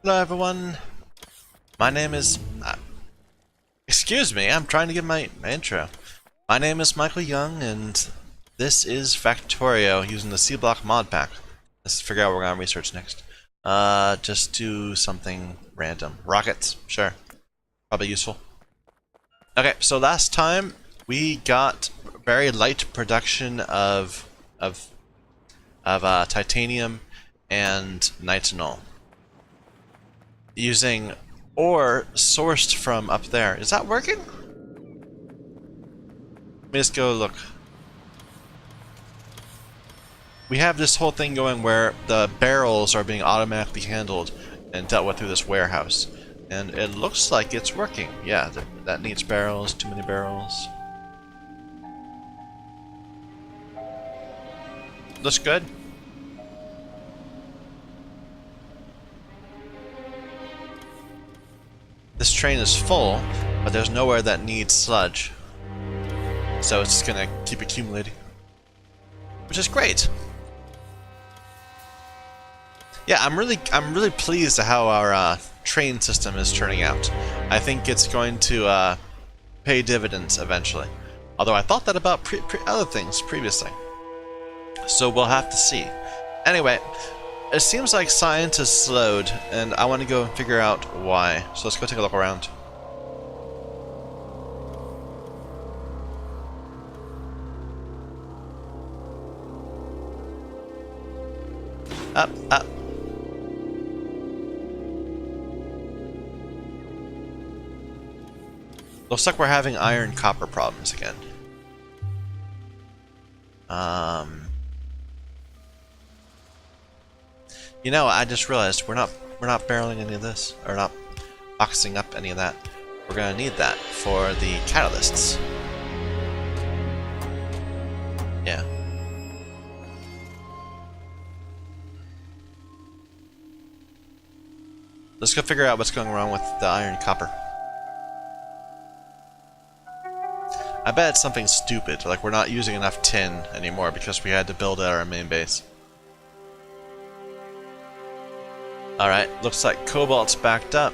Hello everyone, my name is... excuse me, I'm trying to give my intro. My name is Michael Young and this is Factorio using the Sea Block Modpack. Let's figure out what we're going to research next. Just do something random. Rockets, sure. Probably useful. Okay, so last time we got very light production of titanium and nitinol, using ore sourced from up there. Is that working? Let me just go look. We have this whole thing going where the barrels are being automatically handled and dealt with through this warehouse. And it looks like it's working. Yeah, that needs barrels, too many barrels. Looks good. This train is full, but there's nowhere that needs sludge. So it's just gonna keep accumulating. Which is great. Yeah, I'm really pleased at how our train system is turning out. I think it's going to pay dividends eventually. Although I thought that about other things previously. So we'll have to see. Anyway, it seems like science has slowed, and I want to go and figure out why. So let's go take a look around. Up, up. Looks like we're having iron copper problems again. You know, I just realized we're not barreling any of this, or not boxing up any of that. We're gonna need that for the catalysts. Yeah. Let's go figure out what's going wrong with the iron copper. I bet it's something stupid, like we're not using enough tin anymore because we had to build at our main base. Alright, looks like cobalt's backed up.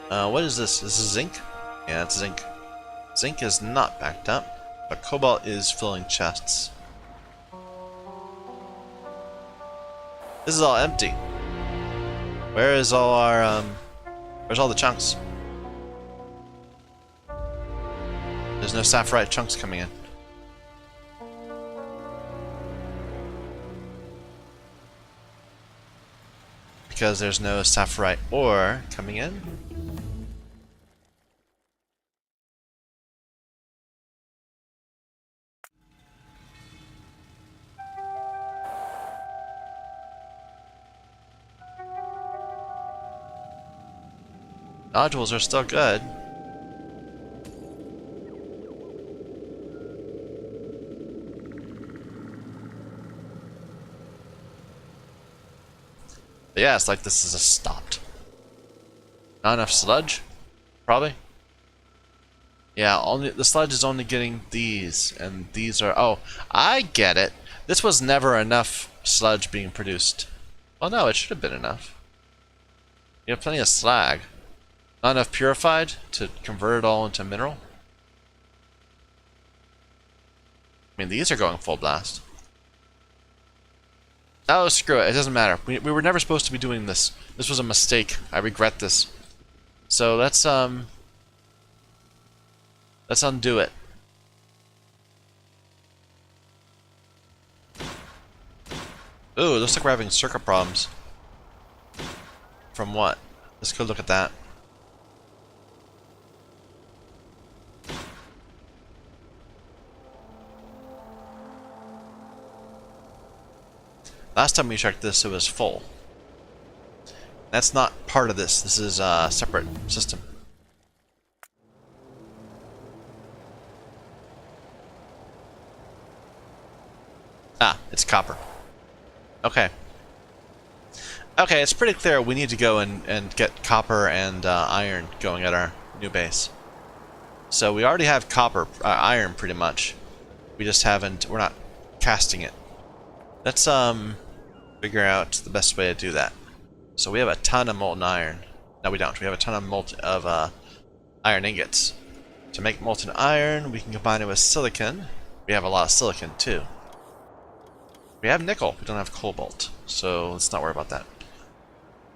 What is this? This is zinc? Yeah, it's zinc. Zinc is not backed up, but cobalt is filling chests. This is all empty. Where is all our, where's all the chunks? There's no sapphirite chunks coming in. Because there's no sapphirite ore coming in. Nodules are still good. But yeah, it's like this is a stopped. Not enough sludge? Probably. Yeah, only the sludge is only getting these, and these are... oh, I get it. This was never enough sludge being produced. Well, no, it should have been enough. You have plenty of slag. Not enough purified to convert it all into mineral. I mean, these are going full blast. Oh, screw it. It doesn't matter. We were never supposed to be doing this. This was a mistake. I regret this. So let's undo it. Ooh, it looks like we're having circuit problems. From what? Let's go look at that. Last time we checked this, it was full. That's not part of this. This is a separate system. Ah, it's copper. Okay. Okay, it's pretty clear we need to go and get copper and iron going at our new base. So we already have copper, iron pretty much. We just haven't, we're not casting it. Let's figure out the best way to do that. So we have a ton of molten iron. No, we don't. We have a ton of iron ingots. To make molten iron, we can combine it with silicon. We have a lot of silicon too. We have nickel. We don't have cobalt, so let's not worry about that.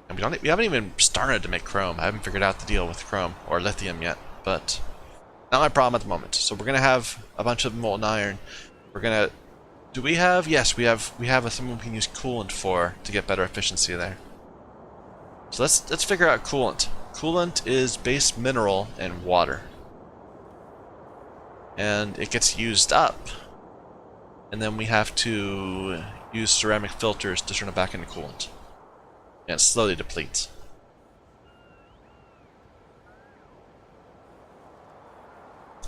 And we haven't even started to make chrome. I haven't figured out the deal with chrome or lithium yet, but not my problem at the moment. So we're gonna have a bunch of molten iron. We're gonna. Do we have? Yes, we have. We have something we can use coolant for to get better efficiency there. So let's figure out coolant. Coolant is base mineral and water, and it gets used up, and then we have to use ceramic filters to turn it back into coolant, and it slowly depletes.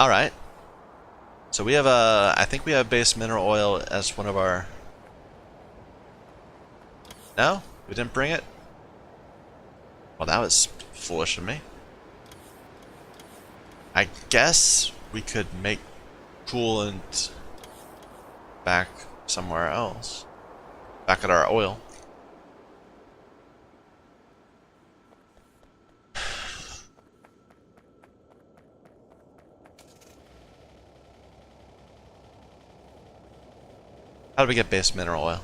All right. So we have I think we have base mineral oil as one of our. No, we didn't bring it. Well, that was foolish of me. I guess we could make coolant back somewhere else. Back at our oil. How do we get base mineral oil?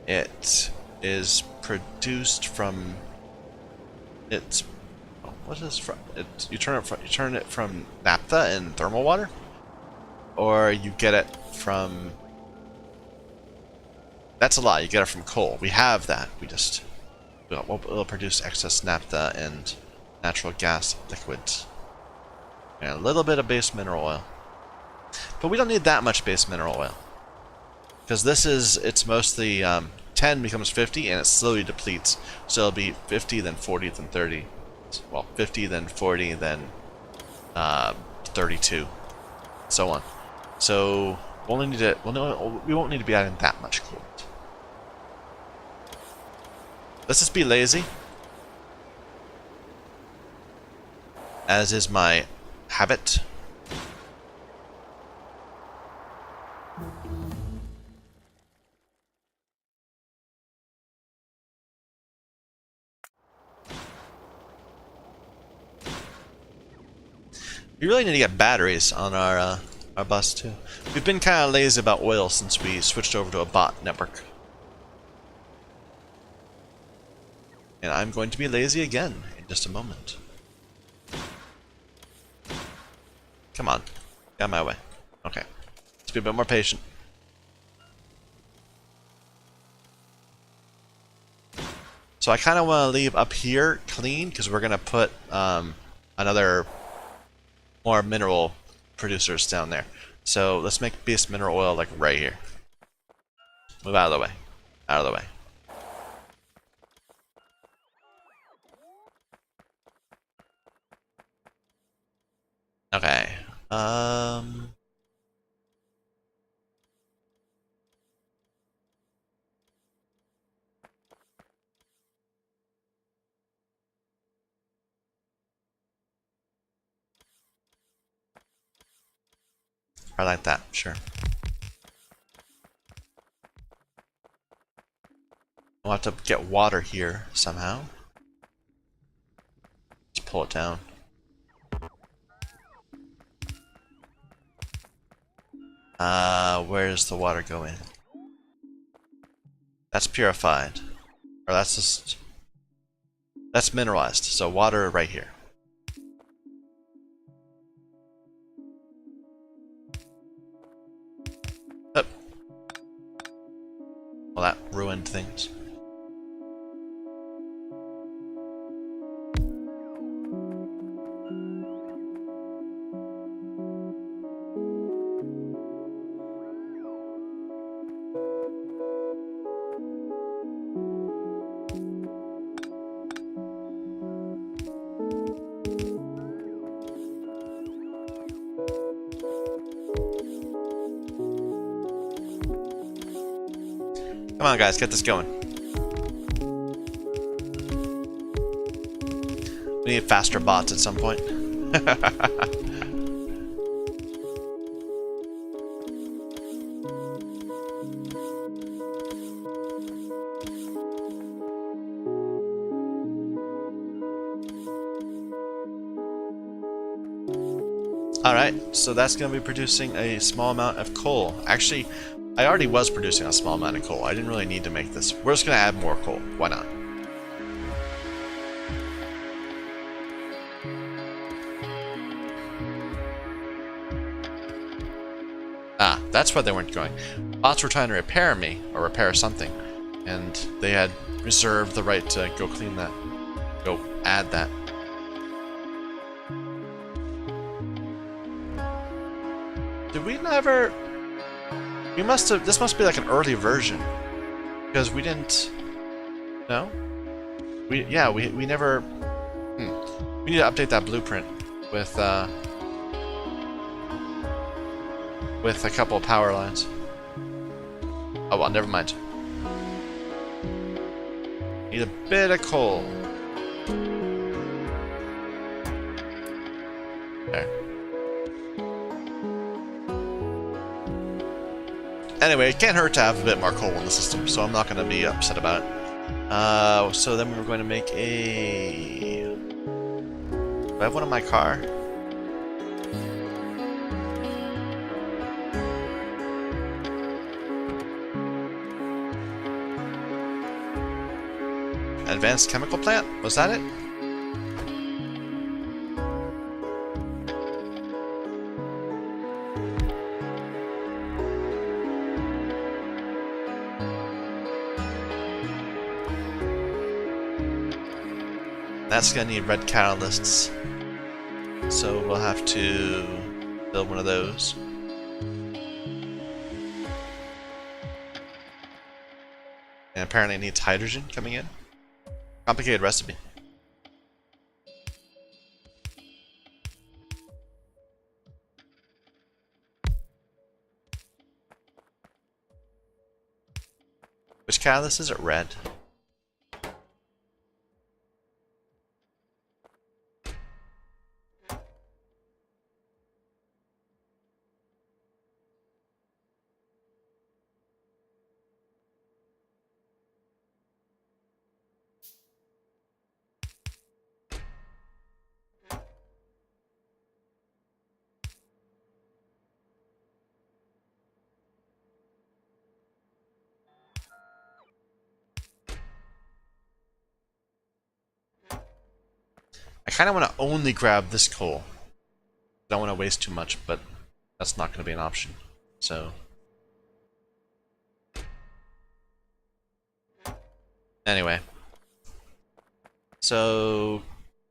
It is produced from. It's. What is from? You turn it from naphtha and thermal water, or you get it from. That's a lot. You get it from coal. We have that. We just. We'll produce excess naphtha and natural gas liquids, and a little bit of base mineral oil. But we don't need that much base mineral oil. Because it's mostly 10 becomes 50 and it slowly depletes. So it'll be 50, then 40, then 30. Well, 50, then 40, then 32, so on. So we only need to. We won't need to be adding that much coolant. Let's just be lazy, as is my habit. We really need to get batteries on our bus too. We've been kind of lazy about oil since we switched over to a bot network. And I'm going to be lazy again in just a moment. Come on. Get out of my way. Okay. Let's be a bit more patient. So I kind of want to leave up here clean because we're going to put another more mineral producers down there. So let's make base mineral oil like right here. Move out of the way. Out of the way. Okay. I like that, sure. We'll have to get water here somehow. Let's pull it down. Where's the water going? That's purified. Or that's just... That's mineralized, so water right here. Oh. Well, that ruined things. Come on, guys, get this going. We need faster bots at some point. Alright, so that's going to be producing a small amount of coal. Actually, I already was producing a small amount of coal. I didn't really need to make this. We're just going to add more coal. Why not? Ah, that's why they weren't going. Bots were trying to repair me, or repair something, and they had reserved the right to go clean that. Go add that. Did we never... We must have... This must be like an early version. Because we didn't... No? We never... We need to update that blueprint with a couple of power lines. Oh well, never mind. Need a bit of coal. There. Anyway, it can't hurt to have a bit more coal in the system, so I'm not going to be upset about it. So then we're going to make a... Do I have one in my car? Advanced chemical plant? Was that it? That's gonna need red catalysts, so we'll have to build one of those. And apparently it needs hydrogen coming in. Complicated recipe. Which catalyst is it? Red. I kind of want to only grab this coal. Don't want to waste too much, but that's not going to be an option. So, anyway, so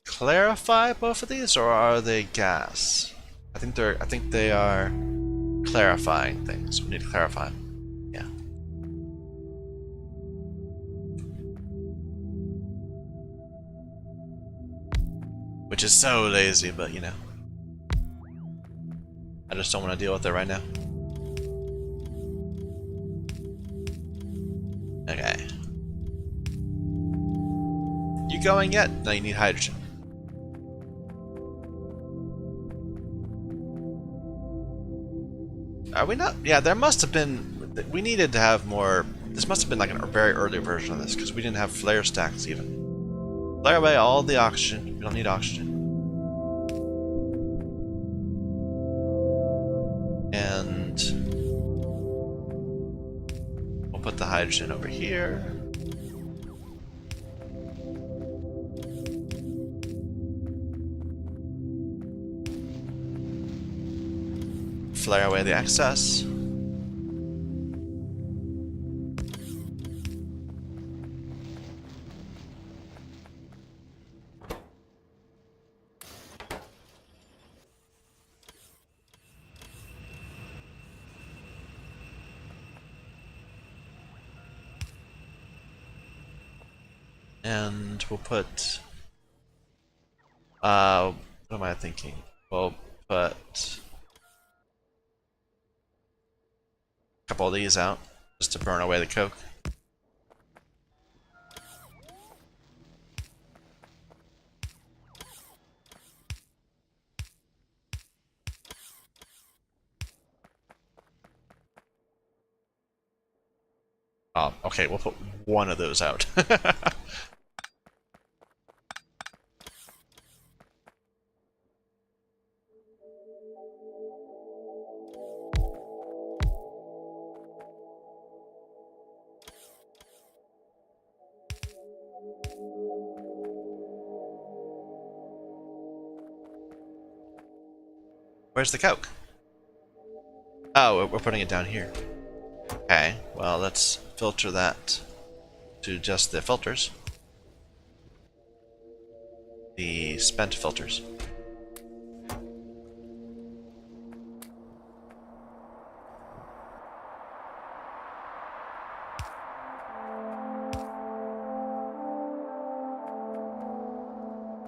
clarify both of these, or are they gas? I think they are clarifying things. We need to clarify. Yeah. Which is so lazy, but you know. I just don't want to deal with it right now. Okay. You going yet? No, you need hydrogen. Are we not? Yeah, there must have been... We needed to have more... This must have been like a very early version of this, because we didn't have flare stacks even. Flare away all the oxygen. We don't need oxygen. And we'll put the hydrogen over here. Flare away the excess. And we'll put, what am I thinking? We'll put a couple of these out, just to burn away the coke. Oh, okay, we'll put one of those out. Where's the Coke? Oh, we're putting it down here. Okay, well, let's filter that to just the filters. The spent filters.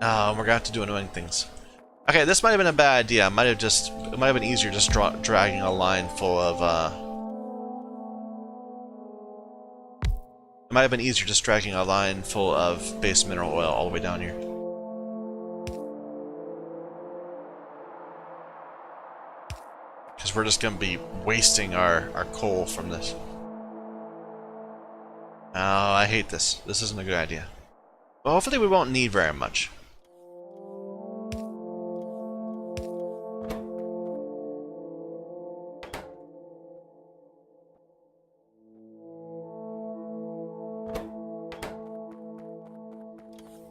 Oh, we're gonna have to do annoying things. Okay, this might have been a bad idea. It might have been easier just dragging a line full of, It might have been easier just dragging a line full of base mineral oil all the way down here. Because we're just gonna be wasting our coal from this. Oh, I hate this. This isn't a good idea. Well, hopefully we won't need very much.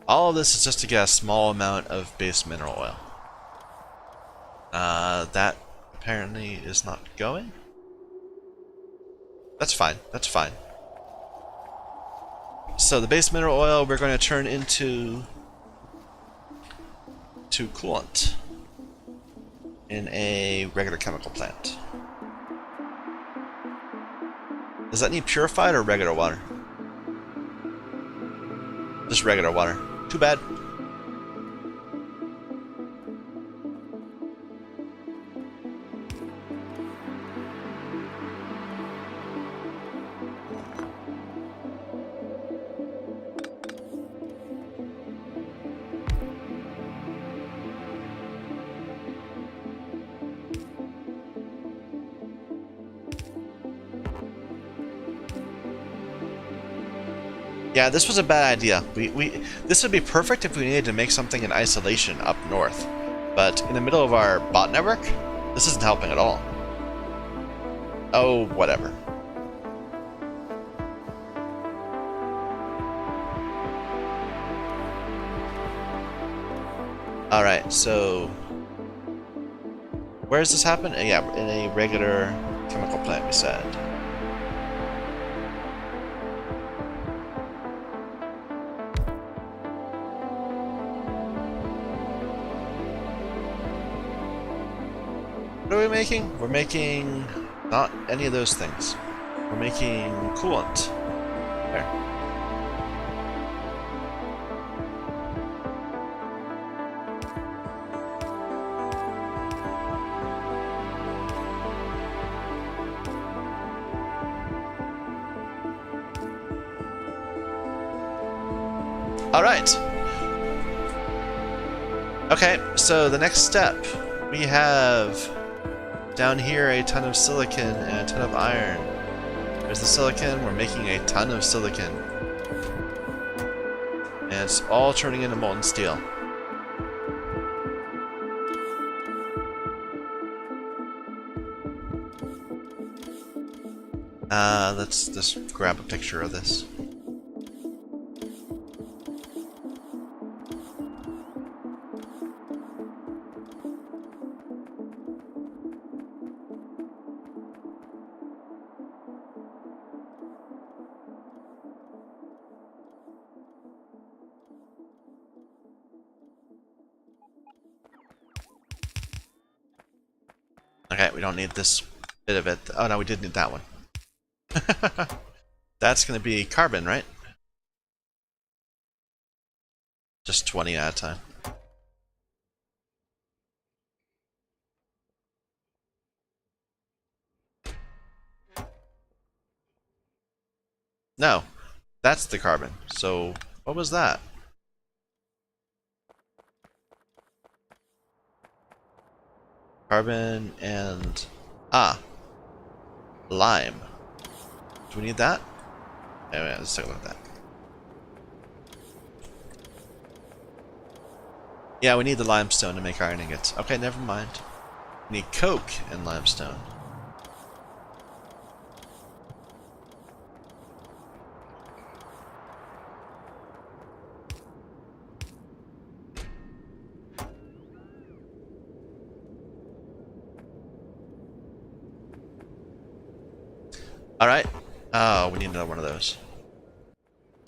All of this is just to get a small amount of base mineral oil. That apparently is not going. That's fine. That's fine. So the base mineral oil we're going to turn into coolant in a regular chemical plant. Does that need purified or regular water? Just regular water. Too bad. Yeah, this was a bad idea. This would be perfect if we needed to make something in isolation up north. But in the middle of our bot network, this isn't helping at all. Oh, whatever. Alright, so... where does this happen? Yeah, in a regular chemical plant, we said. What are we making? We're making not any of those things. We're making coolant. There. All right. Okay, so the next step, we have down here a ton of silicon and a ton of iron. There's the silicon, we're making a ton of silicon. And it's all turning into molten steel. Let's just grab a picture of this. Okay, we don't need this bit of it. Oh no, we did need that one. That's gonna be carbon, right? Just 20 at a time. No, that's the carbon. So, what was that? Carbon and... lime. Do we need that? Anyway, let's take a look at that. Yeah, we need the limestone to make iron ingots. Okay, never mind. We need coke and limestone. Alright. Oh, we need another one of those.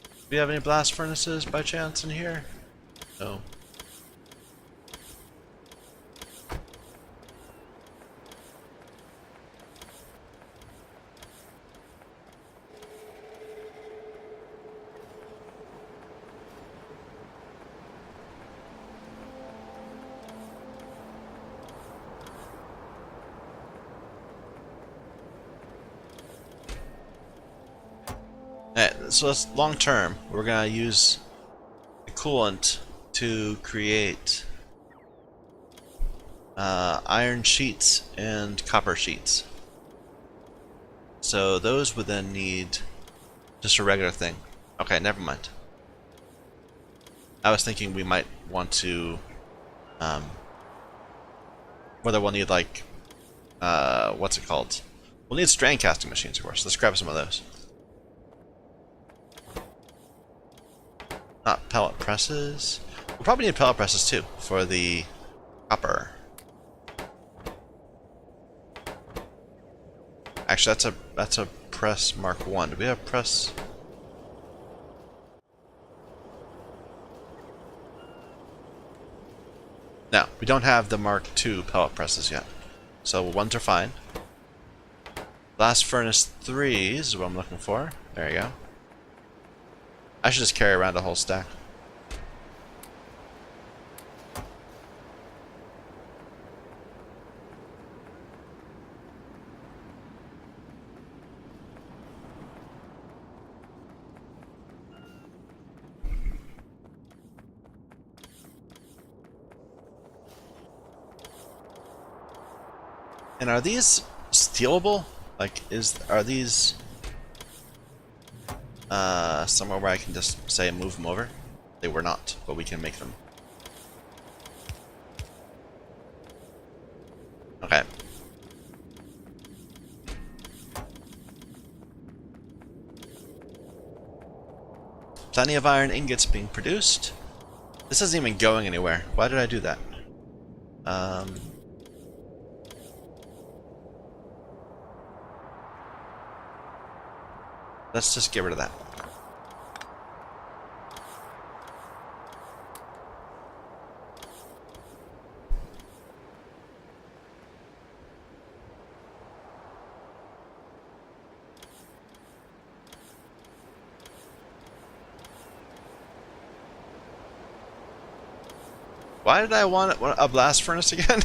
Do we have any blast furnaces by chance in here? No. Alright, so that's long term. We're gonna use the coolant to create iron sheets and copper sheets. So those would then need just a regular thing. Okay, never mind. I was thinking we might want to, whether we'll need like, what's it called? We'll need strand casting machines, of course. Let's grab some of those. Not pellet presses. We'll probably need pellet presses too for the copper. Actually, that's a press Mark 1. Do we have press? No, we don't have the Mark 2 pellet presses yet. So ones are fine. Blast furnace 3 is what I'm looking for. There you go. I should just carry around a whole stack. And are these stealable? Like, are these somewhere where I can just say move them over? They were not, but we can make them. Okay. Plenty of iron ingots being produced. This isn't even going anywhere. Why did I do that? Let's just get rid of that. Why did I want a blast furnace again?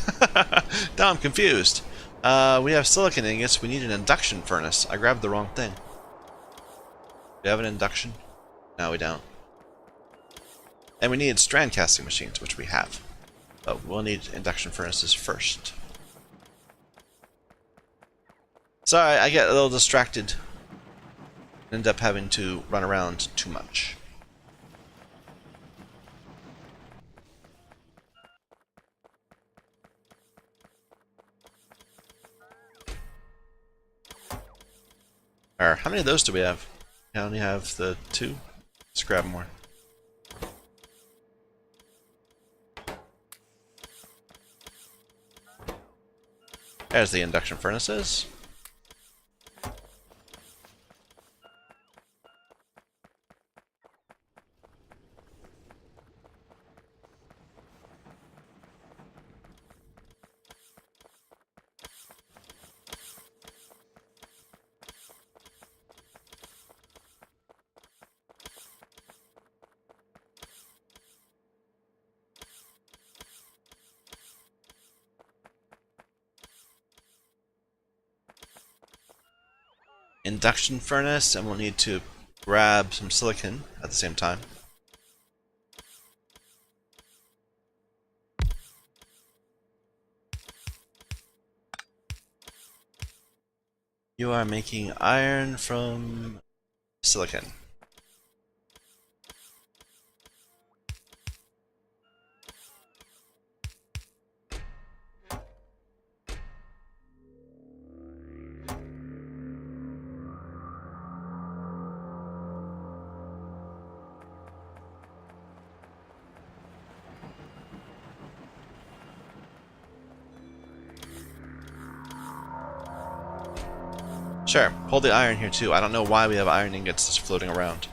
Now I'm confused. We have silicon ingots. We need an induction furnace. I grabbed the wrong thing. Do we have an induction? No, we don't. And we need strand casting machines, which we have. But we'll need induction furnaces first. Sorry, I get a little distracted. End up having to run around too much. How many of those do we have? I only have the 2. Let's grab more. There's the induction furnaces. Induction furnace, and we'll need to grab some silicon at the same time. You are making iron from silicon. Sure, pull the iron here too. I don't know why we have iron ingots just floating around.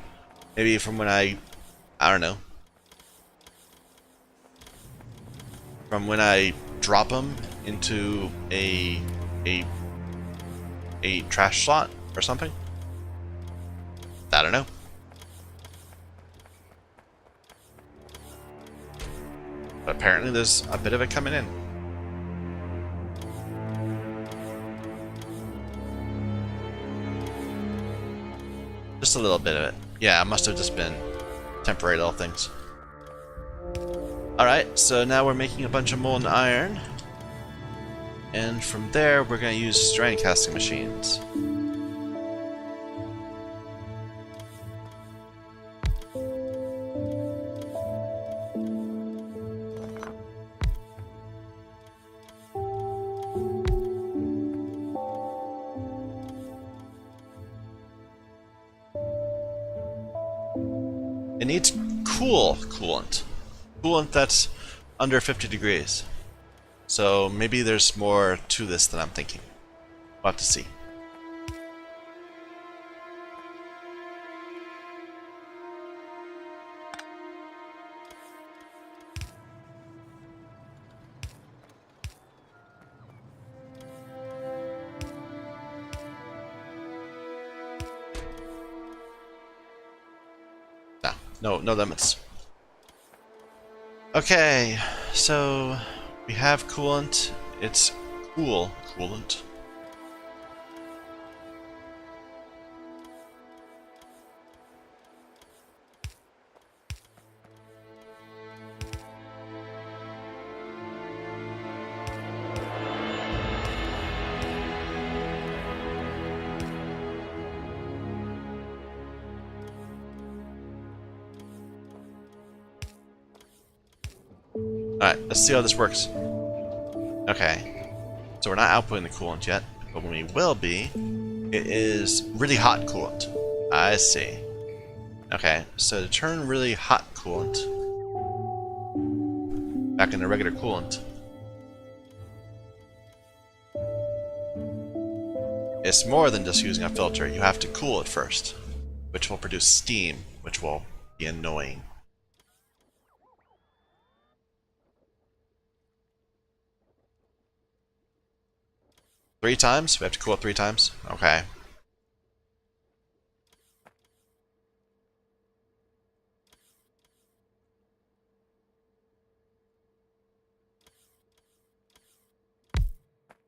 Maybe from when I don't know. From when I drop them into a trash slot or something. I don't know. But apparently there's a bit of it coming in. Just a little bit of it. Yeah, it must have just been temporary little things. Alright, so now we're making a bunch of molten iron. And from there, we're going to use strand casting machines. It needs cool coolant. Coolant that's under 50 degrees. So maybe there's more to this than I'm thinking. We'll have to see. No limits. Okay, so we have coolant. It's cool coolant. Alright, let's see how this works. Okay, so we're not outputting the coolant yet, but when we will be, it is really hot coolant. I see. Okay, so to turn really hot coolant back into regular coolant, it's more than just using a filter. You have to cool it first, which will produce steam, which will be annoying. Three times? We have to cool it 3 times? Okay.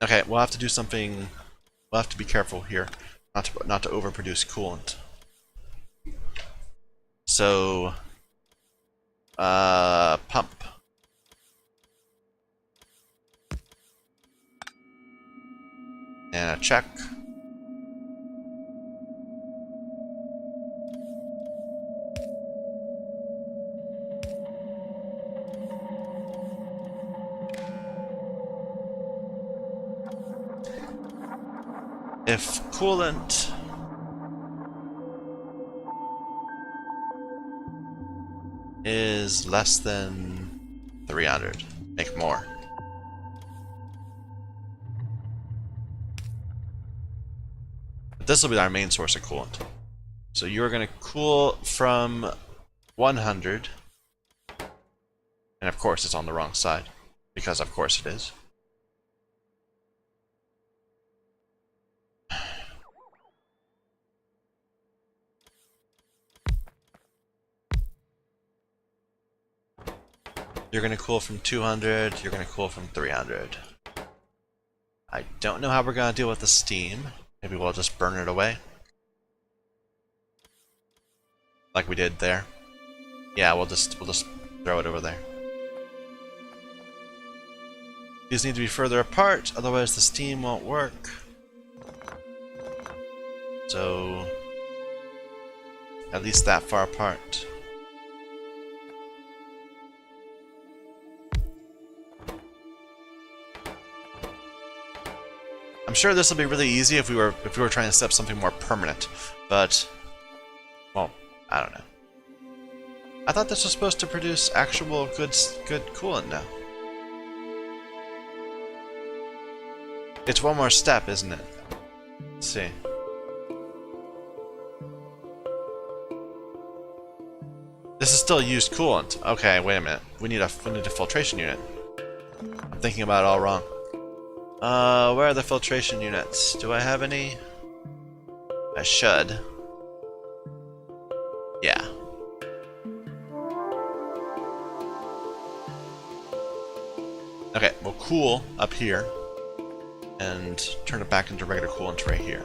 Okay, we'll have to do something. We'll have to be careful here, not to overproduce coolant. So, pump. And a check. If coolant is less than 300, make more. This will be our main source of coolant. So you're going to cool from 100, and of course it's on the wrong side, because of course it is. You're going to cool from 200, you're going to cool from 300. I don't know how we're going to deal with the steam. Maybe we'll just burn it away. Like we did there. Yeah, we'll just throw it over there. These need to be further apart, otherwise the steam won't work. So, at least that far apart. I'm sure this will be really easy if we were trying to set up something more permanent, but well, I don't know. I thought this was supposed to produce actual good coolant now. It's one more step, isn't it? Let's see. This is still used coolant. Okay, wait a minute. We need a filtration unit. I'm thinking about it all wrong. Where are the filtration units? Do I have any? I should. Yeah. Okay, we'll cool up here and turn it back into regular coolant right here.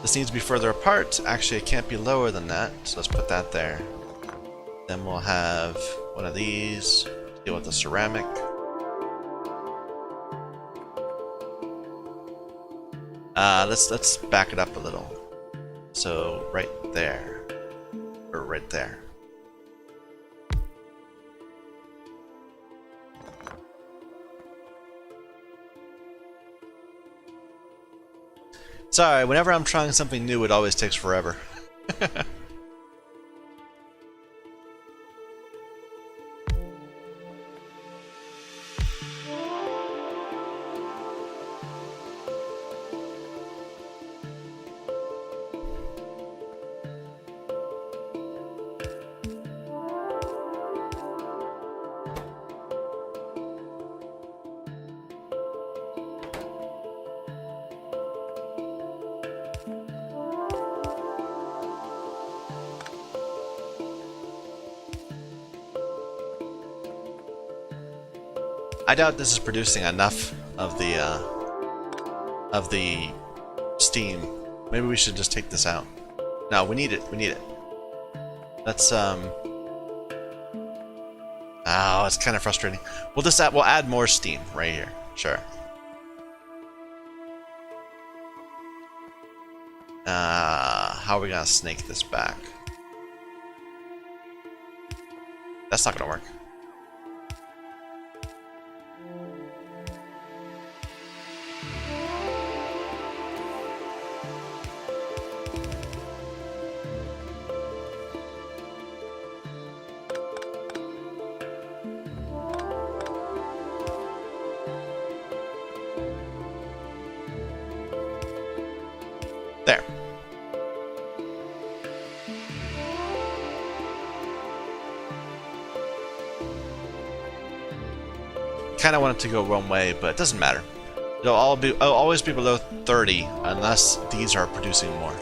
This needs to be further apart. Actually, it can't be lower than that, so let's put that there. Then we'll have one of these, deal with the ceramic. Let's back it up a little. So right there, or right there. Sorry, whenever I'm trying something new, it always takes forever. I doubt this is producing enough of the steam. Maybe we should just take this out. No, we need it. We need it. Let's Oh, it's kind of frustrating. We'll add more steam right here. Sure. How are we gonna snake this back? That's not gonna work. There. Kind of want it to go one way, but it doesn't matter. It'll always be below 30 unless these are producing more.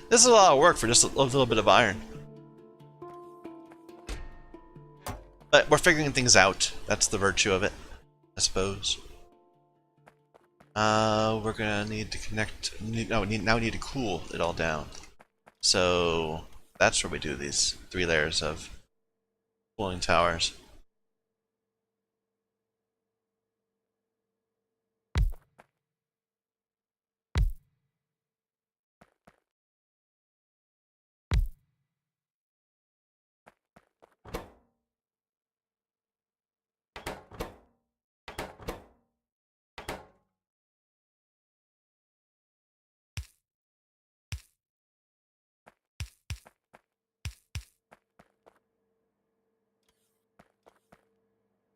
This is a lot of work for just a little bit of iron. But we're figuring things out. That's the virtue of it, I suppose. We're gonna need to connect. Now we need to cool it all down. So that's where we do these 3 layers of cooling towers.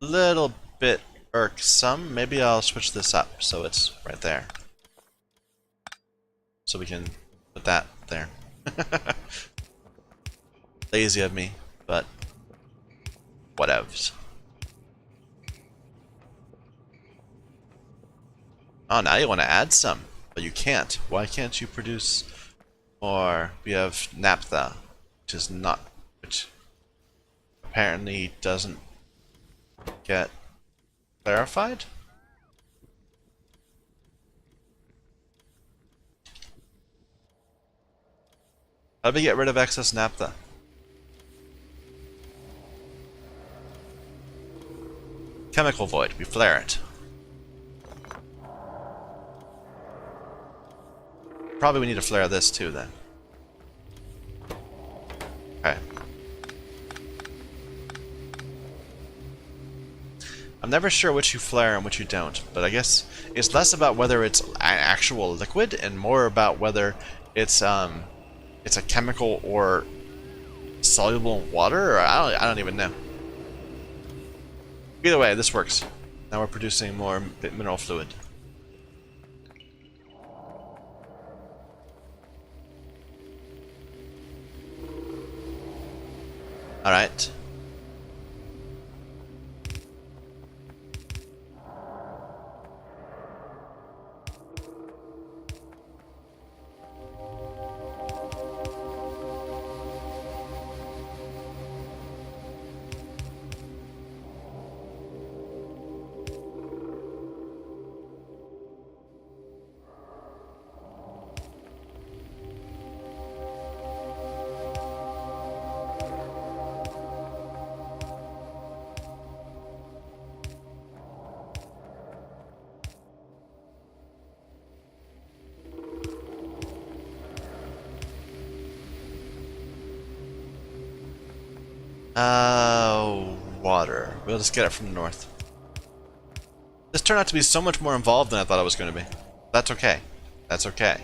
Little bit irksome. Maybe I'll switch this up so it's right there. So we can put that there. Lazy of me, but whatevs. Oh, now you want to add some, but you can't. Why can't you produce? Or we have naphtha, which apparently doesn't get clarified? How do we get rid of excess naphtha? Chemical void, we flare it. Probably we need to flare this too then. Okay. I'm never sure which you flare and which you don't, but I guess it's less about whether it's an actual liquid and more about whether it's a chemical or soluble in water, or I don't even know. Either way, this works. Now we're producing more mineral fluid. Alright. Water. We'll just get it from the north. This turned out to be so much more involved than I thought it was going to be. That's okay. That's okay.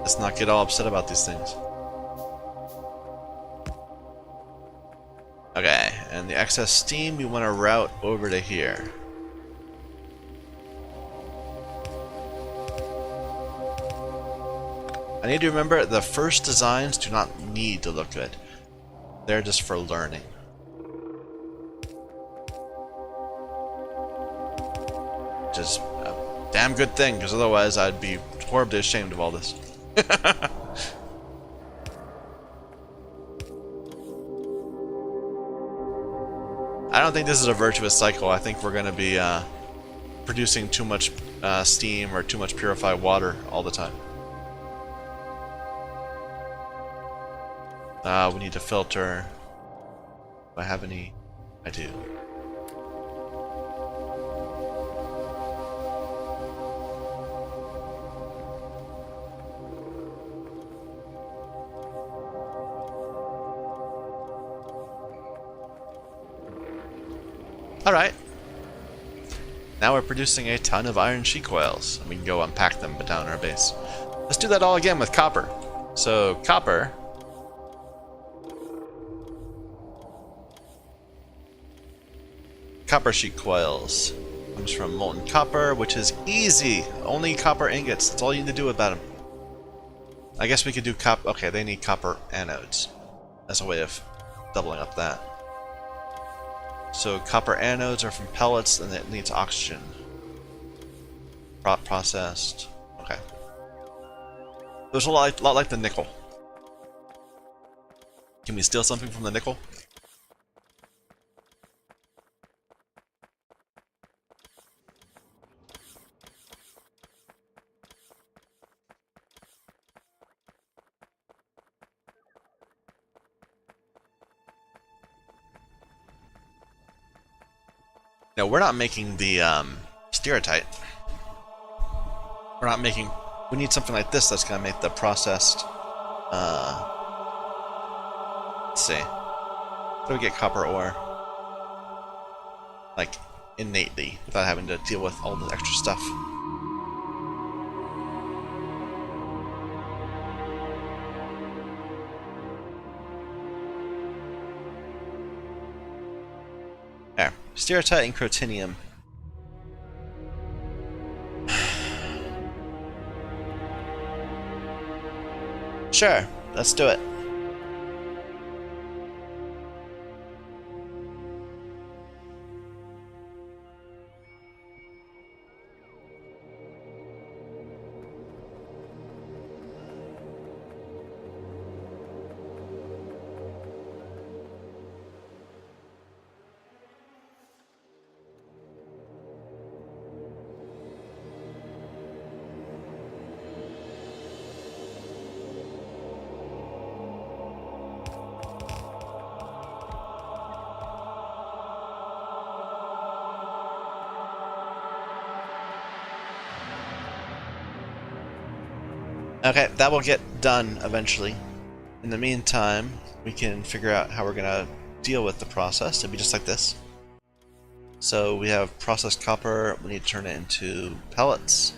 Let's not get all upset about these things. Okay, and the excess steam we want to route over to here. I need to remember the first designs do not need to look good. They're just for learning. Which is a damn good thing, because otherwise I'd be horribly ashamed of all this. I don't think this is a virtuous cycle. I think we're going to be producing too much steam or too much purified water all the time. We need to filter. Do I have any? I do. Alright. Now we're producing a ton of iron sheet coils. And we can go unpack them down our base. Let's do that all again with copper. So, copper. Copper sheet coils. Comes from molten copper, which is easy. Only copper ingots. That's all you need to do about them. I guess we could do copper. Okay, they need copper anodes. That's a way of doubling up that. So copper anodes are from pellets, and it needs oxygen. Processed. Okay. There's a lot like the nickel. Can we steal something from the nickel? No, we're not making the stereotype. We're not making. We need something like this that's gonna make the processed. Let's see. How do we get copper ore? Like innately, without having to deal with all the extra stuff. There. Stereotype and crotinium. Sure, let's do it. Okay, that will get done eventually. In the meantime, we can figure out how we're gonna deal with the process, it'd be just like this. So we have processed copper, we need to turn it into pellets.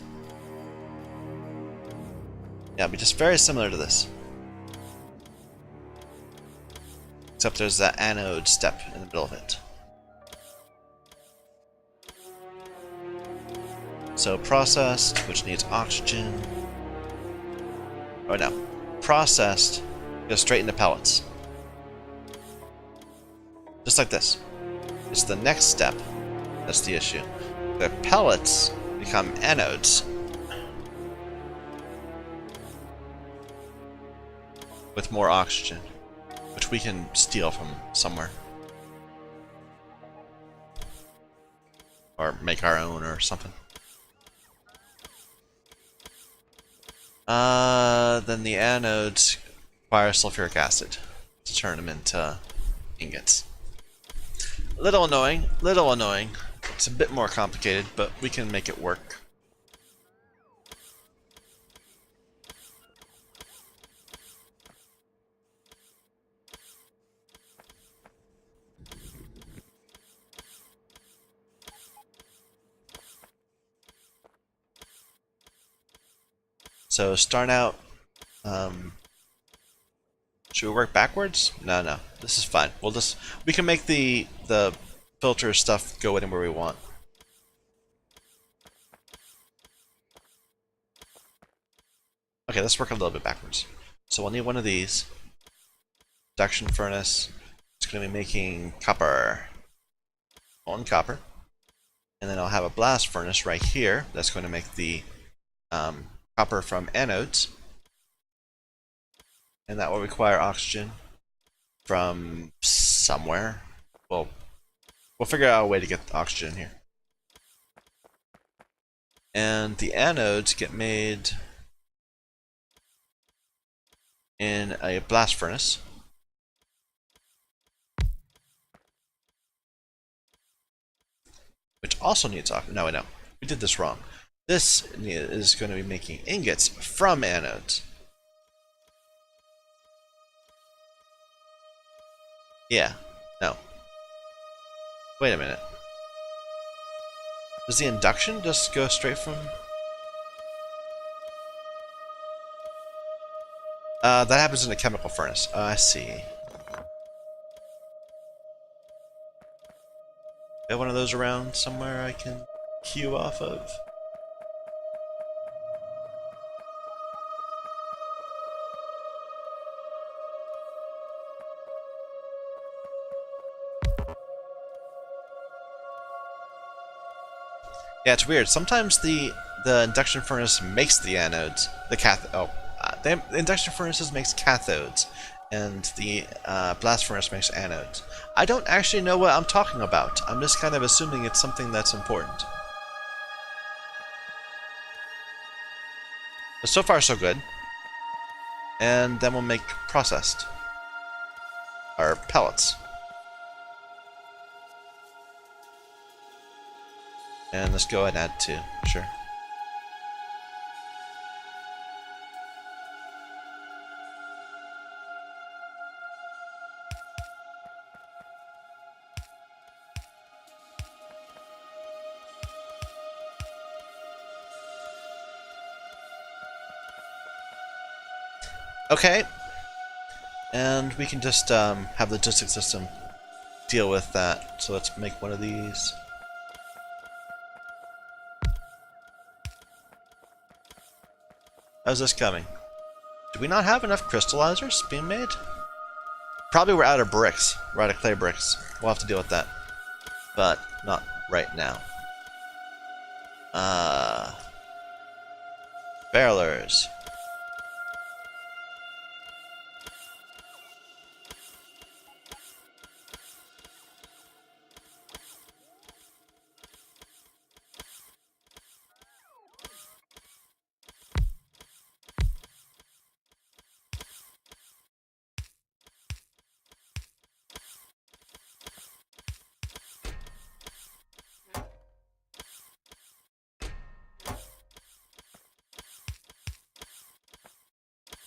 Yeah, it'd be just very similar to this. Except there's that anode step in the middle of it. So processed, which needs oxygen. Oh no. Processed goes straight into pellets. Just like this. It's the next step that's the issue. The pellets become anodes. With more oxygen, which we can steal from somewhere. Or make our own or something. Then the anodes require sulfuric acid to turn them into ingots. Little annoying, little annoying. It's a bit more complicated, but we can make it work. So start out, should we work backwards? No, this is fine. We can make the filter stuff go anywhere we want. Okay, let's work a little bit backwards. So we'll need one of these. Induction furnace. It's going to be making copper. On copper. And then I'll have a blast furnace right here. That's going to make the copper from anodes. And that will require oxygen from somewhere. We'll figure out a way to get the oxygen here. And the anodes get made in a blast furnace. Which also needs oxygen. No, we did this wrong. This is going to be making ingots from anodes. Yeah, no. Wait a minute. Does the induction just go straight from... that happens in a chemical furnace. I see. Got one of those around somewhere I can queue off of? Yeah, it's weird. Sometimes the induction furnace makes the anodes. The induction furnaces makes cathodes, and the blast furnace makes anodes. I don't actually know what I'm talking about. I'm just kind of assuming it's something that's important. But so far, so good. And then we'll make processed. Or pellets. And let's go ahead and add 2, sure. Okay. And we can just have the logistics system deal with that. So let's make one of these. How's this coming? Do we not have enough crystallizers being made? Probably we're out of bricks. We're out of clay bricks. We'll have to deal with that. But not right now. Barrelers.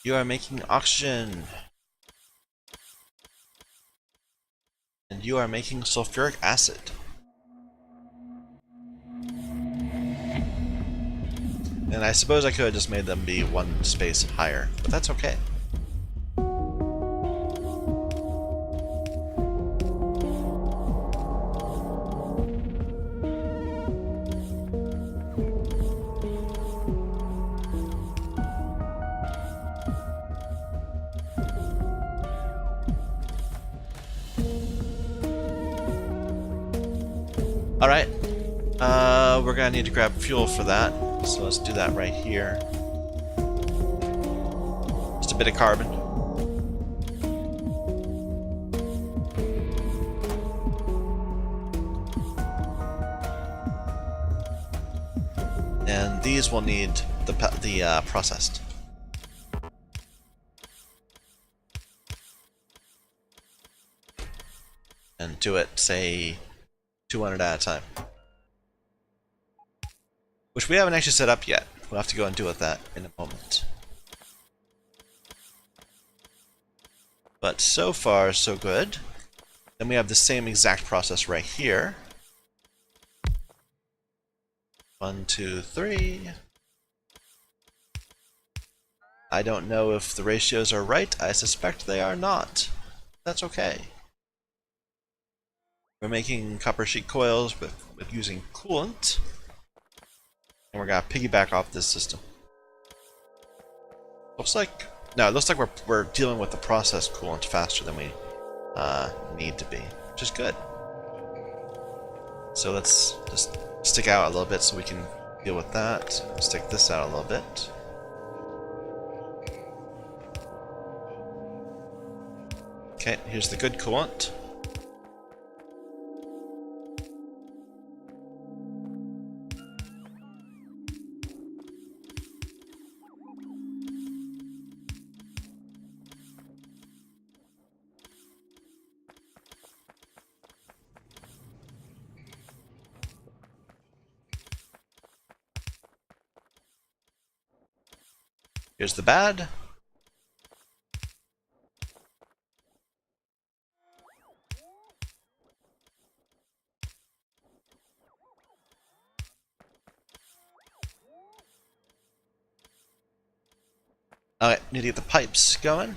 You are making oxygen. And you are making sulfuric acid. And I suppose I could have just made them be one space higher, but that's okay. Alright, we're gonna need to grab fuel for that, so let's do that right here. Just a bit of carbon. And these will need the processed. And do it, say, 200 at a time. Which we haven't actually set up yet. We'll have to go and deal with that in a moment. But so far, so good. Then we have the same exact process right here. 1, 2, 3. I don't know if the ratios are right. I suspect they are not. That's okay. We're making copper sheet coils with using coolant. And we're gonna piggyback off this system. Looks like it looks like we're dealing with the process coolant faster than we need to be, which is good. So let's just stick out a little bit so we can deal with that. Stick this out a little bit. Okay, here's the good coolant. Here's the bad. Alright, need to get the pipes going.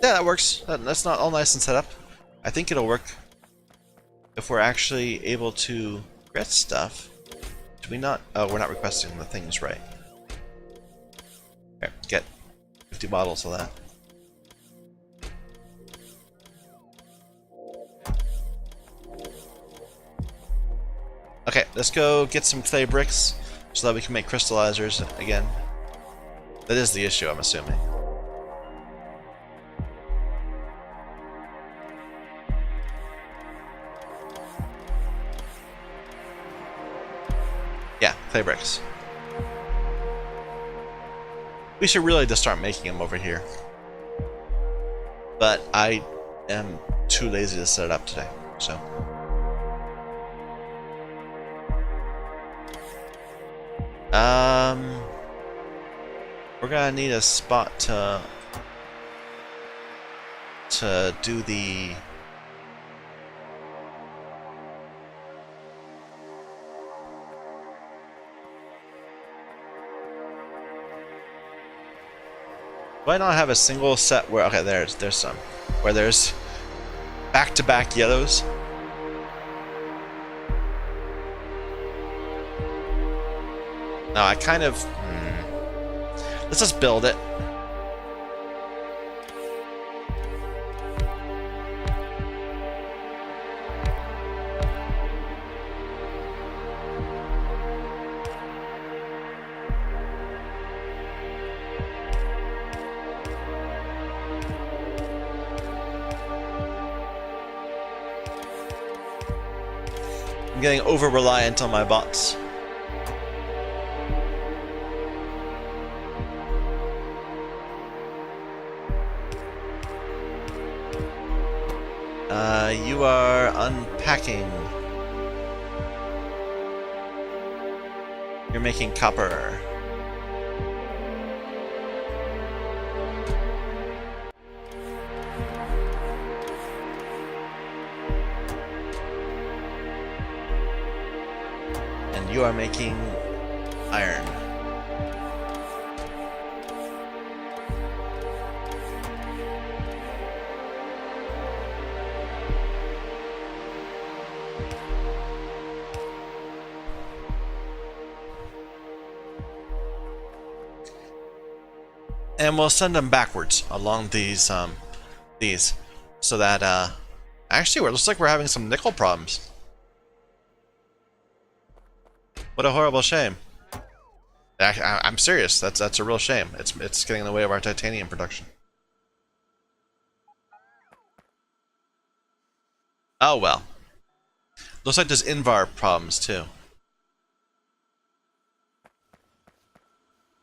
Yeah, that works. That's not all nice and set up. I think it'll work if we're actually able to get stuff. Do we not? Oh, we're not requesting the things right. Here, get 50 bottles of that. Okay, let's go get some clay bricks so that we can make crystallizers again. That is the issue, I'm assuming. Yeah, clay bricks. We should really just start making them over here. But I am too lazy to set it up today, so. We're gonna need a spot to do the Do I not have a single set where okay there's some where there's back-to-back yellows? No, I kind of let's just build it. I'm getting over-reliant on my bots. You are unpacking. You're making copper. And you are making iron. And we'll send them backwards along these, so that, actually, it looks like we're having some nickel problems. What a horrible shame. I'm serious. That's a real shame. It's getting in the way of our titanium production. Oh well. Looks like there's Invar problems too.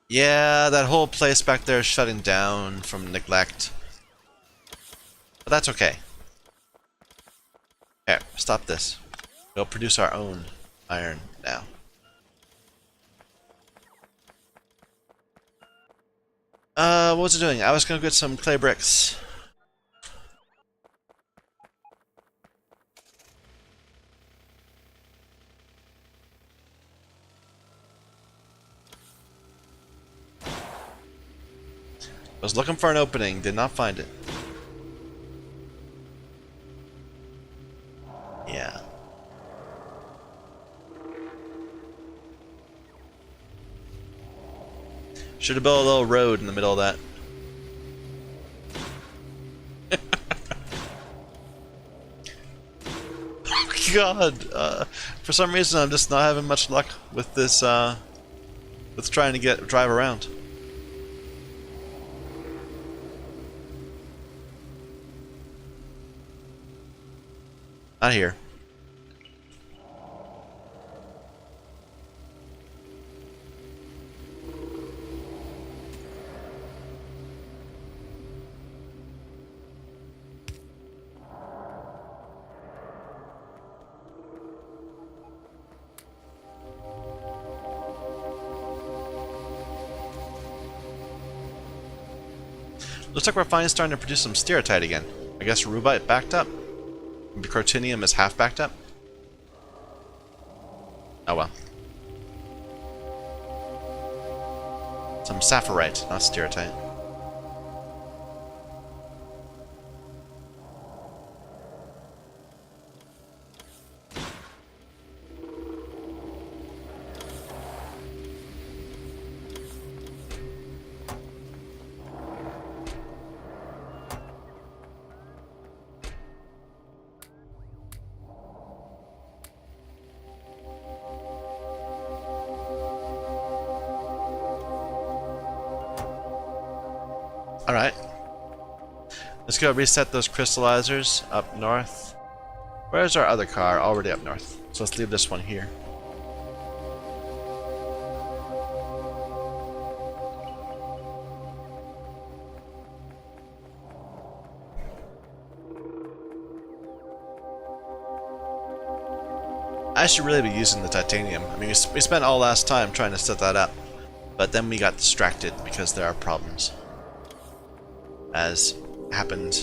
Yeah, that whole place back there is shutting down from neglect. But that's okay. Here, stop this. We'll produce our own iron now. What was it doing? I was gonna get some clay bricks. I was looking for an opening, did not find it. Yeah. Should have built a little road in the middle of that. Oh God! For some reason, I'm just not having much luck with this. With trying to drive around. Not here. Looks like we're finally starting to produce some stereotype again. I guess rubite backed up. Cortinium is half backed up. Oh well. Some sapphirite, not stereotype. Alright. Let's go reset those crystallizers up north. Where's our other car? Already up north. So let's leave this one here. I should really be using the titanium. I mean, we spent all last time trying to set that up. But then we got distracted because there are problems. As happened.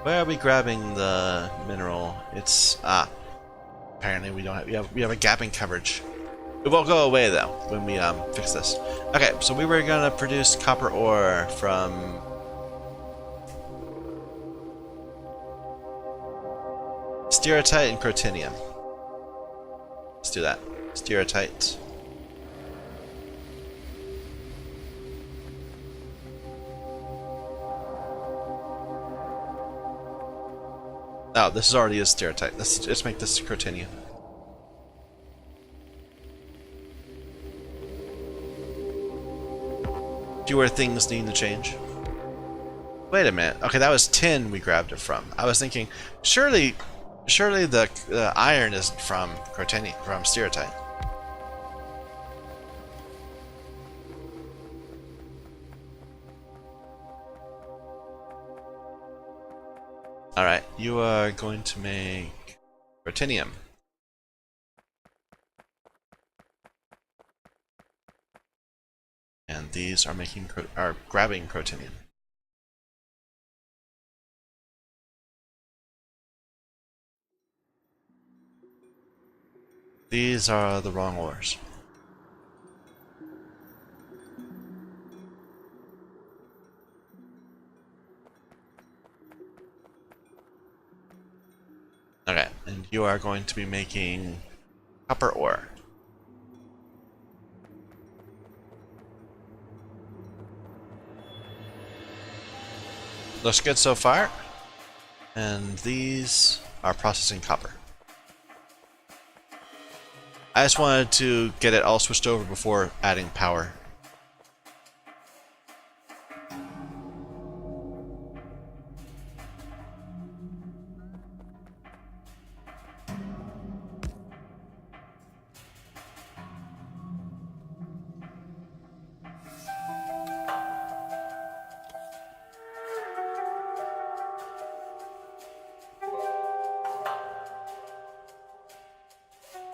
Where are we grabbing the mineral? It's apparently we don't have we have a gap in coverage. It will go away though when we fix this. Okay, so we were gonna produce copper ore from stereotype and cortinium. Let's do that. Stereotype. Oh, this is already a stereotype. Let's make this cortinium. Fewer things need to change. Wait a minute. Okay, that was tin we grabbed it from. I was thinking, surely the iron isn't from cortinium, from stereotype. Alright, you are going to make protinium. And these are grabbing protinium. These are the wrong ores. Okay, and you are going to be making copper ore. Looks good so far. And these are processing copper. I just wanted to get it all switched over before adding power.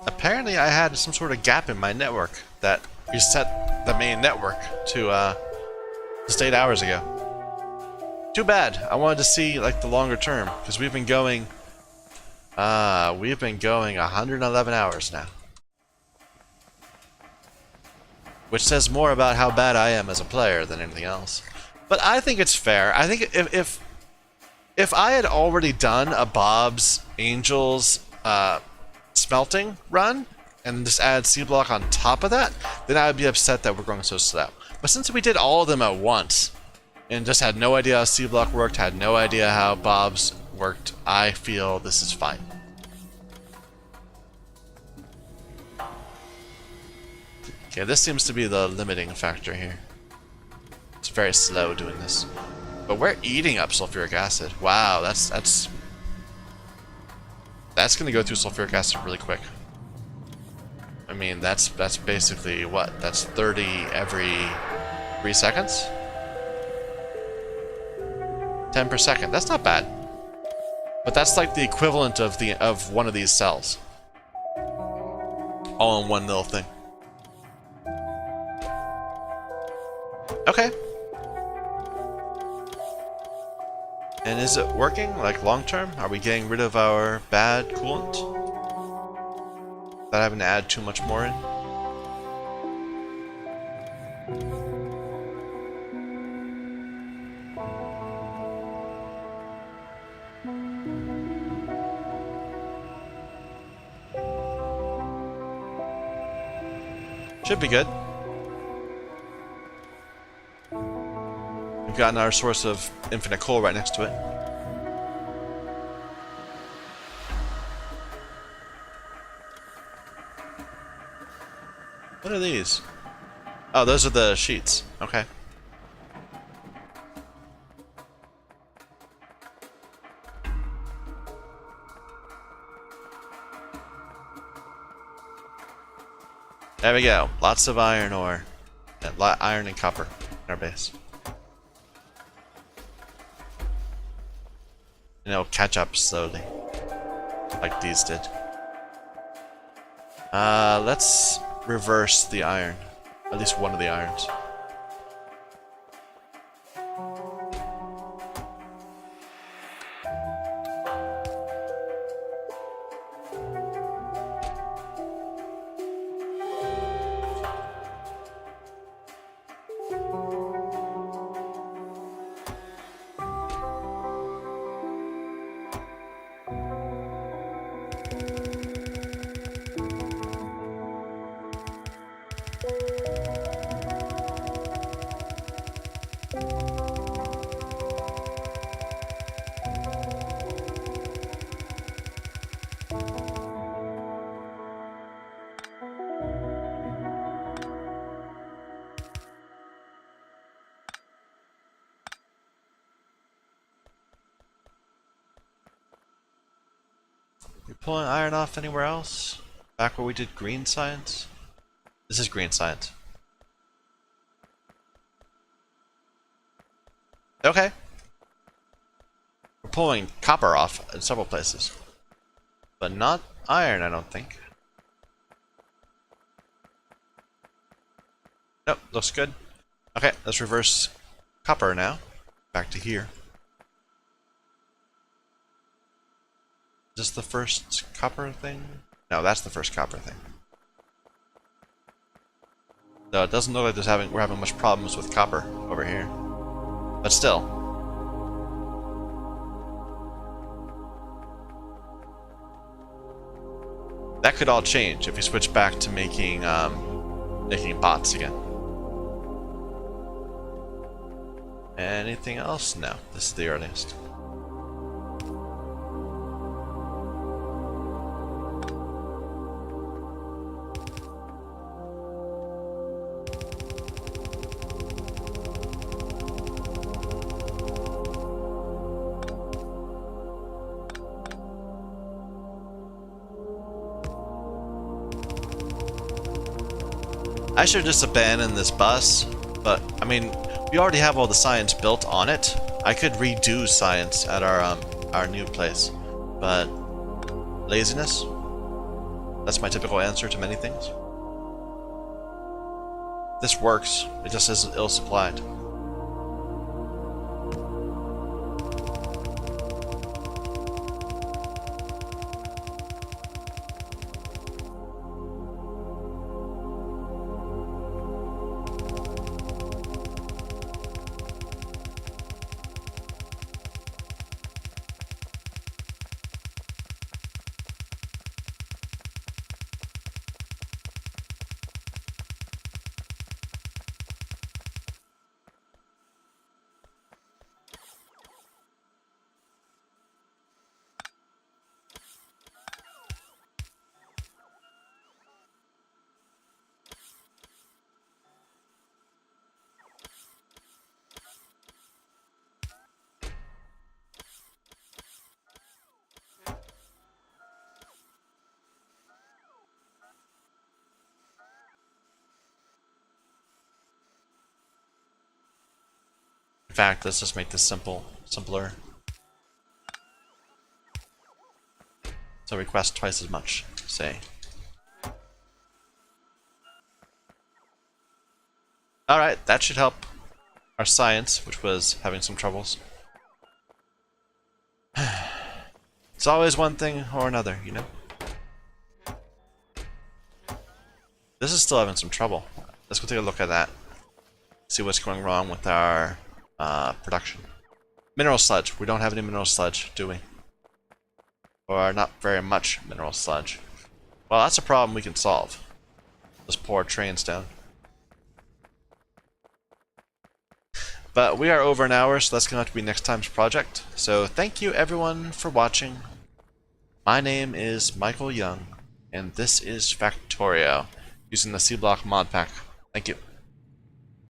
Apparently I had some sort of gap in my network that reset the main network to just 8 hours ago. Too bad. I wanted to see like the longer term, because we've been going 111 hours now. Which says more about how bad I am as a player than anything else. But I think it's fair. I think if I had already done a Bob's Angels smelting run and just add Sea Block on top of that, then I would be upset that we're going so slow. But since we did all of them at once and just had no idea how Sea Block worked, had no idea how Bob's worked, I feel this is fine. Okay, this seems to be the limiting factor here. It's very slow doing this. But we're eating up sulfuric acid. Wow, that's gonna go through sulfuric acid really quick. I mean, that's basically what? That's 30 every 3 seconds? 10 per second. That's not bad. But that's like the equivalent of one of these cells. All in one little thing. Okay. And is it working, like, long term? Are we getting rid of our bad coolant? Without having to add too much more in? Should be good. We've gotten our source of infinite coal right next to it. What are these? Oh, those are the sheets. Okay. There we go. Lots of iron ore. Iron and copper in our base. And it'll catch up slowly. Like these did. Let's reverse the iron. At least one of the irons. You pulling iron off anywhere else? Back where we did green science? This is green science. Okay. We're pulling copper off in several places. But not iron, I don't think. Nope, looks good. Okay, let's reverse copper now. Back to here. Is this the first copper thing? No, that's the first copper thing. No, it doesn't look like we're having much problems with copper over here. But still. That could all change if we switch back to making bots again. Anything else? No, this is the earliest. I should just abandon this bus, but I mean, we already have all the science built on it. I could redo science at our new place, but laziness? That's my typical answer to many things. This works, it just is ill supplied. In fact, let's just make this simpler. So request twice as much, say. Alright, that should help our science, which was having some troubles. It's always one thing or another, you know? This is still having some trouble. Let's go take a look at that. See what's going wrong with our production. Mineral sludge. We don't have any mineral sludge, do we? Or not very much mineral sludge. Well, that's a problem we can solve. Let's pour trains down. But we are over an hour, so that's going to have to be next time's project. So thank you everyone for watching. My name is Michael Young, and this is Factorio, using the Sea Block Modpack. Thank you.